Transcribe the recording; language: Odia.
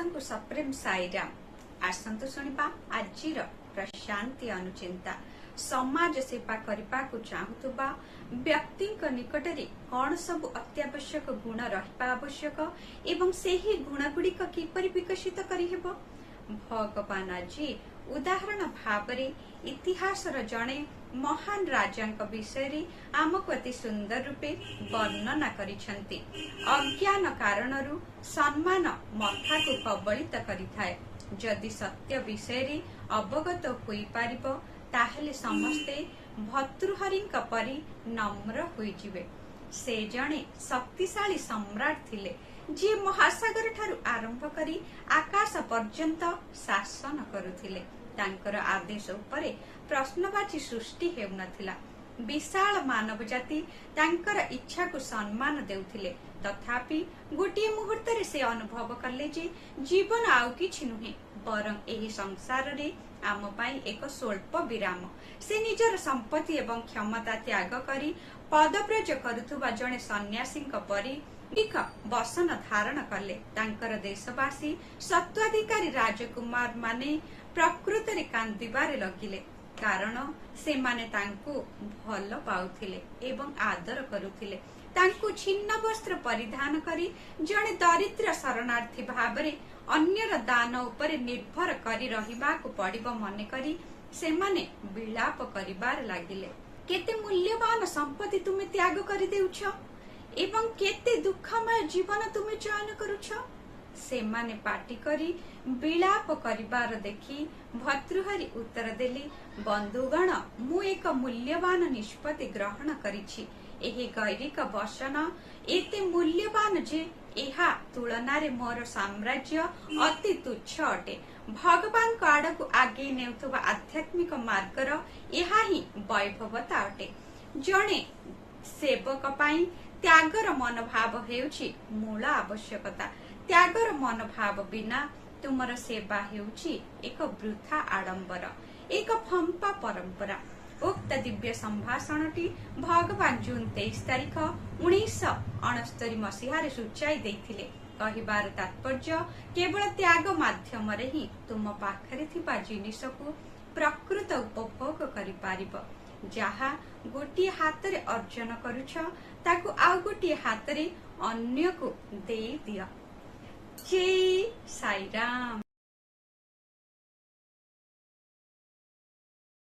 ସମସ୍ତଙ୍କୁ ସପ୍ରେମ ସାଇରାମ। ଆସନ୍ତୁ ଶୁଣିବା ଆଜିର ପ୍ରଶାନ୍ତି ଅନୁଚିନ୍ତା। ସମାଜ ସେବା କରିବାକୁ ଚାହୁଁଥିବା ବ୍ୟକ୍ତିଙ୍କ ନିକଟରେ କଣ ସବୁ ଅତ୍ୟାବଶ୍ୟକ ଗୁଣ ରହିବା ଆବଶ୍ୟକ ଏବଂ ସେହି ଗୁଣଗୁଡ଼ିକ କିପରି ବିକଶିତ କରିହେବ? ଭଗବାନ ଆଜି ଉଦାହରଣ ଭାବରେ ଇତିହାସର ଜଣେ ମହାନ ରାଜାଙ୍କ ବିଷୟରେ ଆମକୁ ଅତି ସୁନ୍ଦର ରୂପେ ବର୍ଣ୍ଣନା କରିଛନ୍ତି। ଅଜ୍ଞାନ କାରଣରୁ ସମ୍ମାନ ମଥାକୁ କବଳିତ କରିଥାଏ। ଯଦି ସତ୍ୟ ବିଷୟରେ ଅବଗତ ହୋଇପାରିବ ତାହେଲେ ସମସ୍ତେ ଭର୍ତ୍ତୃହରିଙ୍କ ପରି ନମ୍ର ହୋଇଯିବେ। ସେ ଜଣେ ଶକ୍ତିଶାଳୀ ସମ୍ରାଟ ଥିଲେ, ଯିଏ ମହାସାଗର ଠାରୁ ଆରମ୍ଭ କରି ଆକାଶ ପର୍ଯ୍ୟନ୍ତ ଶାସନ କରୁଥିଲେ। ତାଙ୍କର ଆଦେଶ ଉପରେ ପ୍ରଶ୍ନବାଚୀ ସୃଷ୍ଟି ହେଉନଥିଲା। ବିଶାଳ ମାନବ ଜାତି ତାଙ୍କର ଇଚ୍ଛାକୁ ସମ୍ମାନ ଦେଉଥିଲେ। ତଥାପି ଗୋଟିଏ ମୁହୂର୍ତ୍ତରେ ସେ ଅନୁଭବ କଲେ ଯେ ଜୀବନ ଆଉ କିଛି ନୁହେଁ, ବରଂ ଏହି ସଂସାରରେ ଆମ ପାଇଁ ଏକ ସ୍ୱଳ୍ପ ବିରାମ। ସେ ନିଜର ସମ୍ପତ୍ତି ଏବଂ କ୍ଷମତା ତ୍ୟାଗ କରି ପଦବ୍ରଜ କରୁଥିବା ଜଣେ ସନ୍ନ୍ୟାସୀଙ୍କ ପରି ବସନ ଧାରଣ କଲେ। ତାଙ୍କର ଦେଶବାସୀ ସତ୍ୱାଧିକାରୀ ରାଜକୁମାର ମାନେ ପ୍ରକୃତରେ କାନ୍ଦିବାରେ ଲଗିଲେ, କାରଣ ସେମାନେ ତାଙ୍କୁ ଭଲ ପାଉଥିଲେ ଏବଂ ଆଦର କରୁଥିଲେ। ତାଙ୍କୁ ଛିନ୍ନ ବସ୍ତ୍ର ପରିଧାନ କରି ଜଣେ ଦରିଦ୍ର ଶରଣାର୍ଥୀ ଭାବରେ ଅନ୍ୟର ଦାନ ଉପରେ ନିର୍ଭର କରି ରହିବାକୁ ପଡ଼ିବ ମନେକରି ସେମାନେ ବିଳାପ କରିବାରେ ଲାଗିଲେ। କେତେ ମୂଲ୍ୟବାନ ସମ୍ପତ୍ତି ତୁମେ ତ୍ୟାଗ କରିଦେଉଛ ଏବଂ କେତେ ଦୁଃଖମୟ ଜୀବନ ତୁମେ ଚୟନ କରୁଛ? ସେମାନେ ପାଟି କରି ବିଳାପ କରିବାର ଦେଖି ଭର୍ତ୍ତୃହରି ଉତ୍ତର ଦେଲେ, ବନ୍ଧୁଗଣ, ମୁଁ ଏକ ମୂଲ୍ୟବାନ ନିଷ୍ପତ୍ତି ଗ୍ରହଣ କରିଛି। ଏହି ଗୈରିକ ବସନ ଏତେ ମୂଲ୍ୟବାନ ଯେ ଏହା ତୁଳନାରେ ମୋର ସାମ୍ରାଜ୍ୟ ଅତି ତୁଚ୍ଛ ଅଟେ। ଭଗବାନଙ୍କ ଆଡକୁ ଆଗେଇ ନେଉଥିବା ଆଧ୍ୟାତ୍ମିକ ମାର୍ଗର ଏହା ହିଁ ବୈଭବତା ଅଟେ। ଜଣେ ସେବକ ପାଇଁ ତ୍ୟାଗର ମନୋଭାବ ହେଉଛି ମୂଳ ଆବଶ୍ୟକତା। ତ୍ୟାଗର ମନୋଭାବ ବିନା ତୁମର ସେବା ହେଉଛି ଏକ ବୃଥା ଆଡମ୍ବର, ଏକ ଫମ୍ପା ପରମ୍ପରା। ଉକ୍ତ ଦିବ୍ୟ ସମ୍ଭାଷଣଟି ଭଗବାନ ଜୁନ୍ 23 ତାରିଖ 1969 ମସିହାରେ ସୂଚାଇ ଦେଇଥିଲେ। କହିବାର ତାତ୍ପର୍ଯ୍ୟ, କେବଳ ତ୍ୟାଗ ମାଧ୍ୟମରେ ହିଁ ତୁମ ପାଖରେ ଥିବା ଜିନିଷକୁ ପ୍ରକୃତ ଉପଭୋଗ କରିପାରିବ। ଯାହା ଗୋଟିଏ ହାତରେ ଅର୍ଜନ କରୁଛ ତାକୁ ଆଉ ଗୋଟିଏ ହାତରେ ଅନ୍ୟକୁ ଦେଇଦିଅ। ଜୟ ସାଇରାମ।